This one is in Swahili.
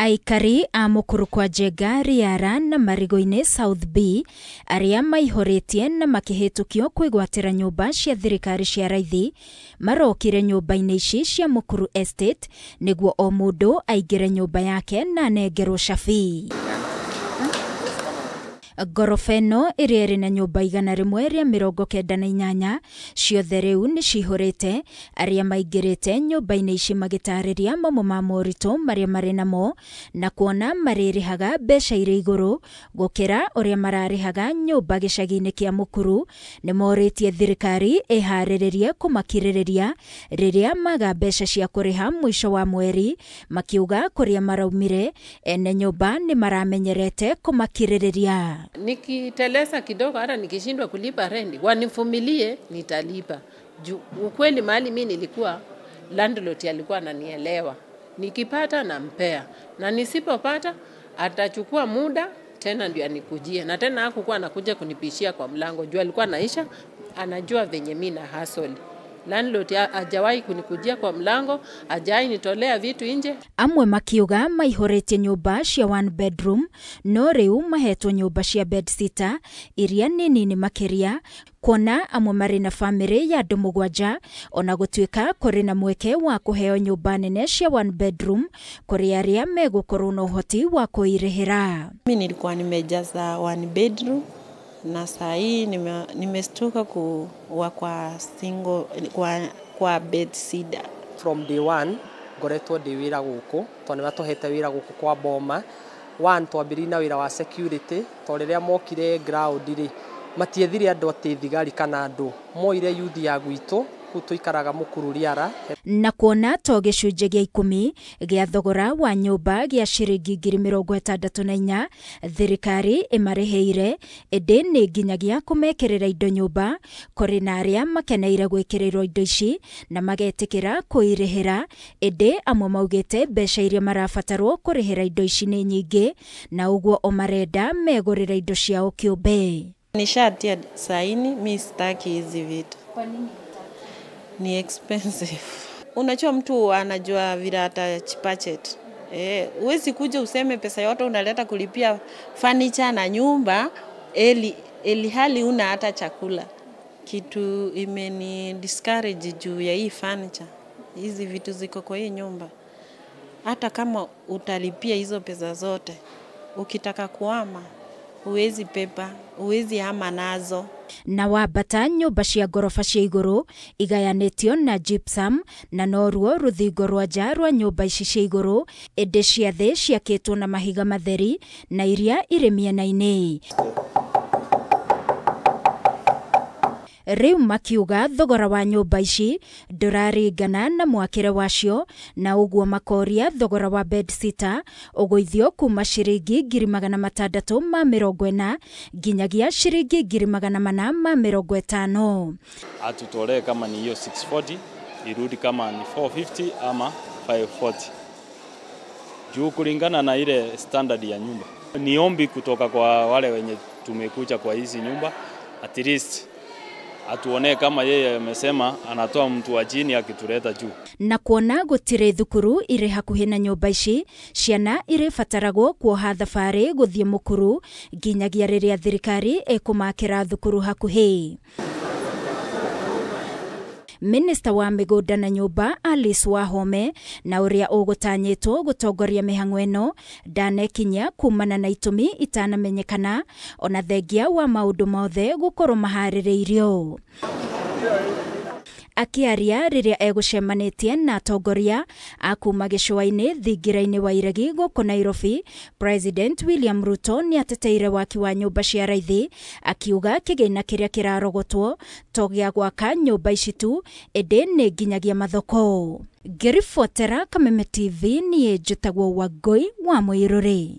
Aikari a mukuru kwa Njenga, Riara na Marigo-ini South B aria maihoretie na makihetukio kwigwatira nyumba cia thirikari cia raithi marokire nyumba-ini ici cia Mukuru Estate niguo o mundu aingire nyumba yake na nengerwo cabi. Gorofa ĩno ĩrĩa ĩrĩ na nyũmba 198 ciothe rĩu nĩ cihũrĩte, arĩa maingĩrĩte nyũmba-inĩ ici magĩtarĩria mamwe ma moritũ marĩa marĩ namo na kuona marĩrĩhaga mbeca irĩ igũrũ gũkĩra ũrĩa mararĩhaga nyũmba gĩcagi-inĩ kĩa Mukuru. Nĩ morĩtie thirikari ĩharĩrĩrie kũmakirĩrĩria rĩrĩa maga mbeca cia kũrĩha mũico wa mweri, makiuga kũrĩa maraumire ene nyũmba nĩ maramenyerete kũmakirĩrĩria. Nikiteleza kidogo hata nikishindwa kulipa rent, wanivumilie nitalipa. Ukweli mahali mimi nilikuwa landlord alikuwa ananielewa. Nikipata nampea na nisipopata atachukua muda tena ndio anikujie. Na tena hakukuwa anakuja kunipishia kwa mlango. Jua alikuwa anaisha, anajua venye mimi na hustle. Landlord hajawahi kunikujia kwa mlango, hajawahi nitolea vitu nje. Amwe makiuga maihoretie nyumba cia 1 bedroom no riu mahetwo nyumba cia bedsitter iria nini makiria, kuona amwe marĩ na family ya andũ 7 ona gũtuĩka kũrĩ na mweke wa kũheo nyumba nene cia 1 bedroom kũrĩ arĩa megũkorwo na ũhoti wa kũirĩhĩra. Mimi nilikuwa nimejaza 1 bedroom na saa hii nimestuka kuwa kwa single kwa bedsitter. From day one ngoretwo ndi wira guku to ni batohete wira guku kwa boma. One twambiri na wira wa security to riria mokire ground ri matiethire andu ati thigari kana andu moire youth ya gwitu tuikaraga Mukuru Riara. Na kuona to gĩcunjĩ gĩa 10 gĩa thogora wa nyũmba gĩa ciringi 64,000 thirikari ĩmarĩhĩire, ĩndĩ nĩ nginyagia kũmekĩrĩra indo nyũmba kũrĩ na arĩa makeneire gwĩkĩrĩrwo indo ici na magetĩkĩra kũirĩhĩra, ĩndĩ amwe maugĩte mbeca iria marabatarwo kũrĩhĩra indo ici nĩ nyingĩ na ũguo o marenda megũrĩra indo ciao kĩũmbe. Nishatia saini, mimi sitaki hizi vitu. Kwa nini? Ni expensive. Unajua mtu anajua vile atachipachet. Huwezi kuja useme pesa yote unaleta kulipia furniture na nyumba eli hali una hata chakula. Kitu imeni discourage juu ya hii furniture. Hizi vitu ziko kwa hii nyumba. Hata kama utalipia hizo pesa zote, ukitaka kuhama huwezi pepa, huwezi hama nazo. Na wambata nyumba cia ngorofa cia iguru igayanĩtio na gypsum na noruo rũthingo rwa nja rwa nyumba ici cia iguru, ĩndĩ cia thĩ ciakĩtwo na mahiga matheri na iria irĩ mĩena-inĩ. Rĩu makiuga thogora wa nyumba ici ndũraringana na mwakĩre wacio, na ũguo makoria thogora wa bedsitter ũgũithio kuma ciringi 640 nginyagia ciringi 450. Atutolee kama ni hiyo 640 irudi kama ni 450 ama 540 juu kulingana na ile standard ya nyumba. Ni ombi kutoka kwa wale wenye tumekuja kwa hizi nyumba, at least atuone kama yeye amesema anatoa mtu wa chini akituleta juu. Na kuona gũtirĩ thukuru irĩ hakuhĩ na nyũmba ici, ciana irĩ bataragwo kuoha thabarĩ gũthiĩ Mukuru nginyagia rĩrĩa thirikari ĩkũmakĩra thukuru hakuhĩ. Minister wa mĩgũnda na nyũmba Alice Wahome na ũrĩa ũgũtanyĩtwo gũtongoria mĩhang'o ĩno ndanekinya kumana na itũmi itanamenyekana ona thengia wa maũndũ mothe gũkorwo maharĩrĩirio. Akiaria rĩrĩa egũcemanĩtie na atongoria a kuma gĩcũa-inĩ thingira-inĩ wa iregi gũkũ Nairobi, President William Ruto nĩ ateteire waki wa nyũmba cia raithi, akiuga kĩgĩna kĩrĩa kĩrarogotwo to gĩa gwaka nyũmba ici tu, ĩndĩ nĩ nginyagia mathoko. Ngĩribotera Kameme TV niĩ njĩtagwo Wangui wa Mũirũrĩ.